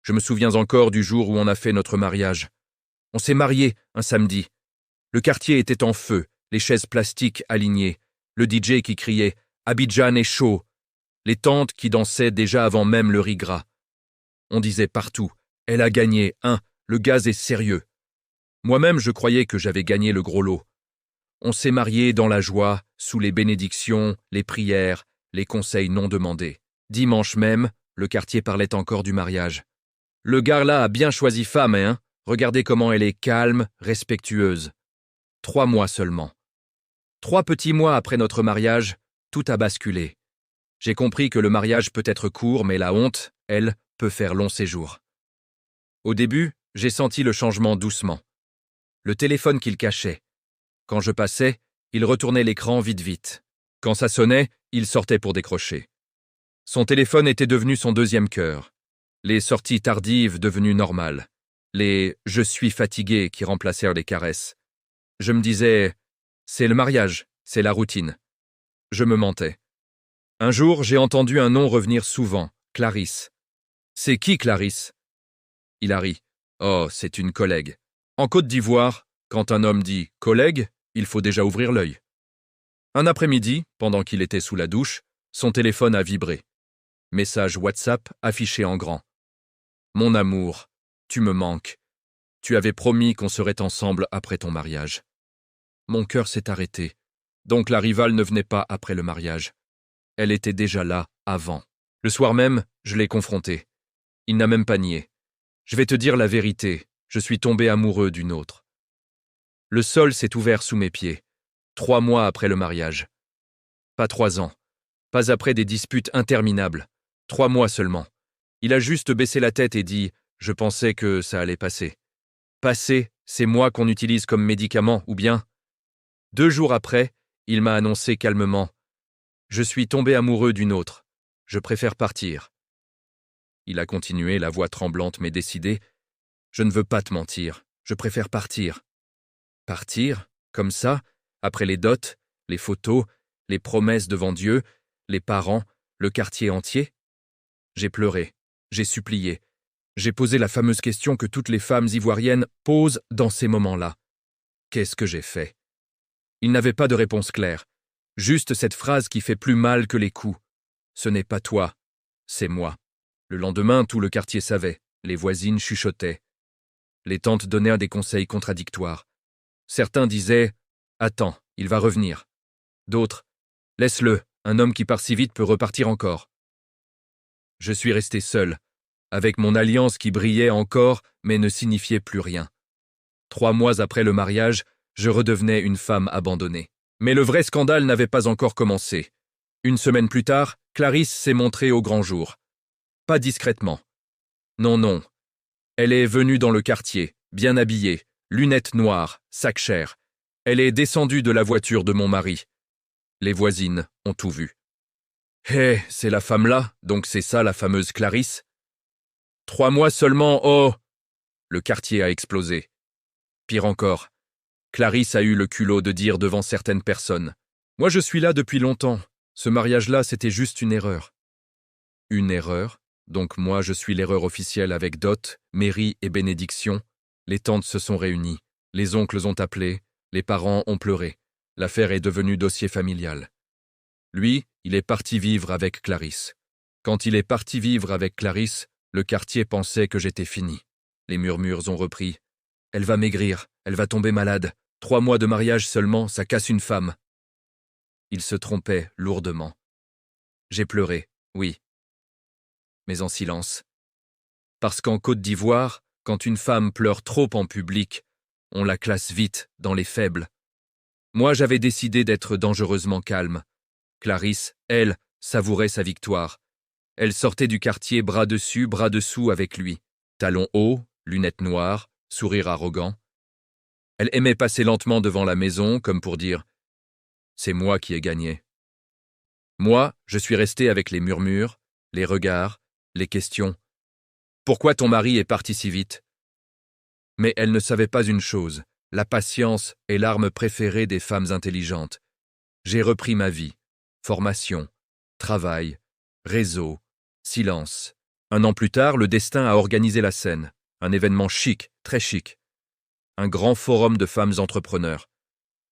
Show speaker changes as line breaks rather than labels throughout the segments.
Je me souviens encore du jour où on a fait notre mariage. On s'est mariés un samedi. Le quartier était en feu, les chaises plastiques alignées, le DJ qui criait « Abidjan est chaud », les tantes qui dansaient déjà avant même le riz gras. On disait partout « Elle a gagné, hein, le gaz est sérieux ». Moi-même, je croyais que j'avais gagné le gros lot. On s'est mariés dans la joie, sous les bénédictions, les prières, les conseils non demandés. Dimanche même, le quartier parlait encore du mariage. Le gars là a bien choisi femme, hein? Regardez comment elle est calme, respectueuse. 3 mois seulement. 3 petits mois après notre mariage, tout a basculé. J'ai compris que le mariage peut être court, mais la honte, elle, peut faire long séjour. Au début, j'ai senti le changement doucement. Le téléphone qu'il cachait. Quand je passais, il retournait l'écran vite. Quand ça sonnait, il sortait pour décrocher. Son téléphone était devenu son deuxième cœur. Les sorties tardives devenues normales. Les « je suis fatigué » qui remplacèrent les caresses. Je me disais « c'est le mariage, c'est la routine ». Je me mentais. Un jour, j'ai entendu un nom revenir souvent, Clarisse. « C'est qui Clarisse ?» Il a ri. « Oh, c'est une collègue. » En Côte d'Ivoire, quand un homme dit « collègue », il faut déjà ouvrir l'œil. Un après-midi, pendant qu'il était sous la douche, son téléphone a vibré. Message WhatsApp affiché en grand. « Mon amour, tu me manques. Tu avais promis qu'on serait ensemble après ton mariage. » Mon cœur s'est arrêté. Donc la rivale ne venait pas après le mariage. Elle était déjà là, avant. Le soir même, je l'ai confronté. Il n'a même pas nié. Je vais te dire la vérité, je suis tombé amoureux d'une autre. Le sol s'est ouvert sous mes pieds. 3 mois après le mariage. Pas 3 ans. Pas après des disputes interminables. 3 mois seulement. Il a juste baissé la tête et dit « Je pensais que ça allait passer ». Passer, c'est moi qu'on utilise comme médicament, ou bien 2 jours après, il m'a annoncé calmement « Je suis tombé amoureux d'une autre. Je préfère partir. » Il a continué, la voix tremblante mais décidée « Je ne veux pas te mentir. Je préfère partir. » Partir, comme ça, après les dots, les photos, les promesses devant Dieu, les parents, le quartier entier? J'ai pleuré, j'ai supplié, j'ai posé la fameuse question que toutes les femmes ivoiriennes posent dans ces moments-là. Qu'est-ce que j'ai fait? Il n'avait pas de réponse claire, juste cette phrase qui fait plus mal que les coups. Ce n'est pas toi, c'est moi. Le lendemain, tout le quartier savait, les voisines chuchotaient. Les tantes donnaient des conseils contradictoires. Certains disaient « Attends, il va revenir ». D'autres « Laisse-le, un homme qui part si vite peut repartir encore ». Je suis resté seul, avec mon alliance qui brillait encore mais ne signifiait plus rien. 3 mois après le mariage, je redevenais une femme abandonnée. Mais le vrai scandale n'avait pas encore commencé. 1 semaine plus tard, Clarisse s'est montrée au grand jour. Pas discrètement. Non. Elle est venue dans le quartier, bien habillée, lunettes noires, sac cher. Elle est descendue de la voiture de mon mari. Les voisines ont tout vu. Hé, c'est la femme-là, donc c'est ça la fameuse Clarisse? 3 mois seulement, oh! Le quartier a explosé. Pire encore, Clarisse a eu le culot de dire devant certaines personnes « Moi je suis là depuis longtemps, ce mariage-là c'était juste une erreur. » Une erreur? Donc moi je suis l'erreur officielle avec dot, mairie et bénédiction. Les tantes se sont réunies, les oncles ont appelé, les parents ont pleuré. L'affaire est devenue dossier familial. Lui, il est parti vivre avec Clarisse. Quand il est parti vivre avec Clarisse, le quartier pensait que j'étais fini. Les murmures ont repris. Elle va maigrir, elle va tomber malade. 3 mois de mariage seulement, ça casse une femme. Il se trompait lourdement. J'ai pleuré, oui. Mais en silence. Parce qu'en Côte d'Ivoire, quand une femme pleure trop en public, on la classe vite dans les faibles. Moi, j'avais décidé d'être dangereusement calme. Clarisse, elle, savourait sa victoire. Elle sortait du quartier bras dessus, bras dessous avec lui. Talons hauts, lunettes noires, sourire arrogant. Elle aimait passer lentement devant la maison, comme pour dire « C'est moi qui ai gagné ». Moi, je suis resté avec les murmures, les regards, les questions. « Pourquoi ton mari est parti si vite ?» Mais elle ne savait pas une chose, la patience est l'arme préférée des femmes intelligentes. J'ai repris ma vie, formation, travail, réseau, silence, Un an plus tard, le destin a organisé la scène. Un événement chic, très chic. Un grand forum de femmes entrepreneurs.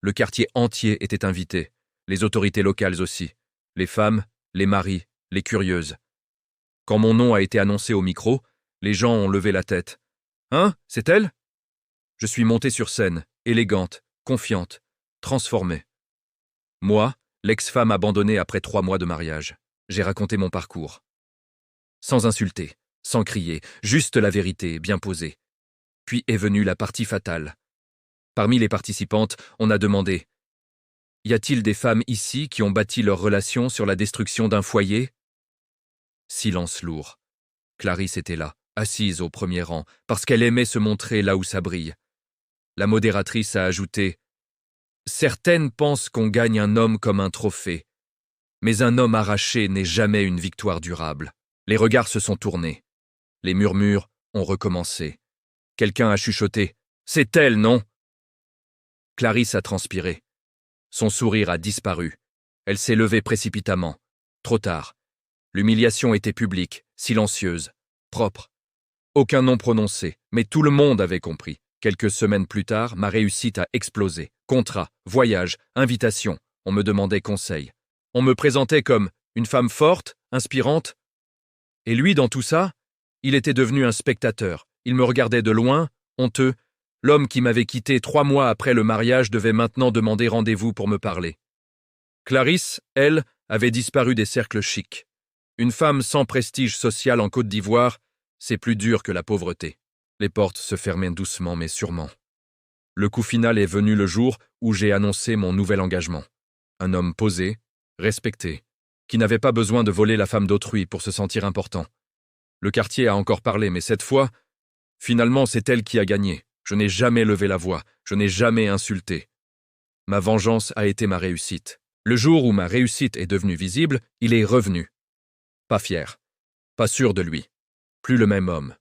Le quartier entier était invité, les autorités locales aussi, les femmes, les maris, les curieuses. Quand mon nom a été annoncé au micro, les gens ont levé la tête. « Hein, c'est elle ?» Je suis monté sur scène, élégante, confiante, transformée. Moi, l'ex-femme abandonnée après 3 mois de mariage, j'ai raconté mon parcours. Sans insulter, sans crier, juste la vérité, bien posée. Puis est venue la partie fatale. Parmi les participantes, on a demandé « Y a-t-il des femmes ici qui ont bâti leur relation sur la destruction d'un foyer ?» Silence lourd. Clarisse était là, assise au premier rang, parce qu'elle aimait se montrer là où ça brille. La modératrice a ajouté « Certaines pensent qu'on gagne un homme comme un trophée, mais un homme arraché n'est jamais une victoire durable. » Les regards se sont tournés. Les murmures ont recommencé. Quelqu'un a chuchoté « C'est elle, non ?» Clarisse a transpiré. Son sourire a disparu. Elle s'est levée précipitamment. Trop tard. L'humiliation était publique, silencieuse, propre. Aucun nom prononcé, mais tout le monde avait compris. Quelques semaines plus tard, ma réussite a explosé. Contrat, voyage, invitation. On me demandait conseil. On me présentait comme une femme forte, inspirante. Et lui, dans tout ça, il était devenu un spectateur. Il me regardait de loin, honteux. L'homme qui m'avait quitté 3 mois après le mariage devait maintenant demander rendez-vous pour me parler. Clarisse, elle, avait disparu des cercles chics. Une femme sans prestige social en Côte d'Ivoire, c'est plus dur que la pauvreté. Les portes se fermaient doucement mais sûrement. Le coup final est venu le jour où j'ai annoncé mon nouvel engagement. Un homme posé, respecté, qui n'avait pas besoin de voler la femme d'autrui pour se sentir important. Le quartier a encore parlé, mais cette fois, finalement, c'est elle qui a gagné. Je n'ai jamais levé la voix, je n'ai jamais insulté. Ma vengeance a été ma réussite. Le jour où ma réussite est devenue visible, il est revenu. Pas fier, pas sûr de lui, plus le même homme.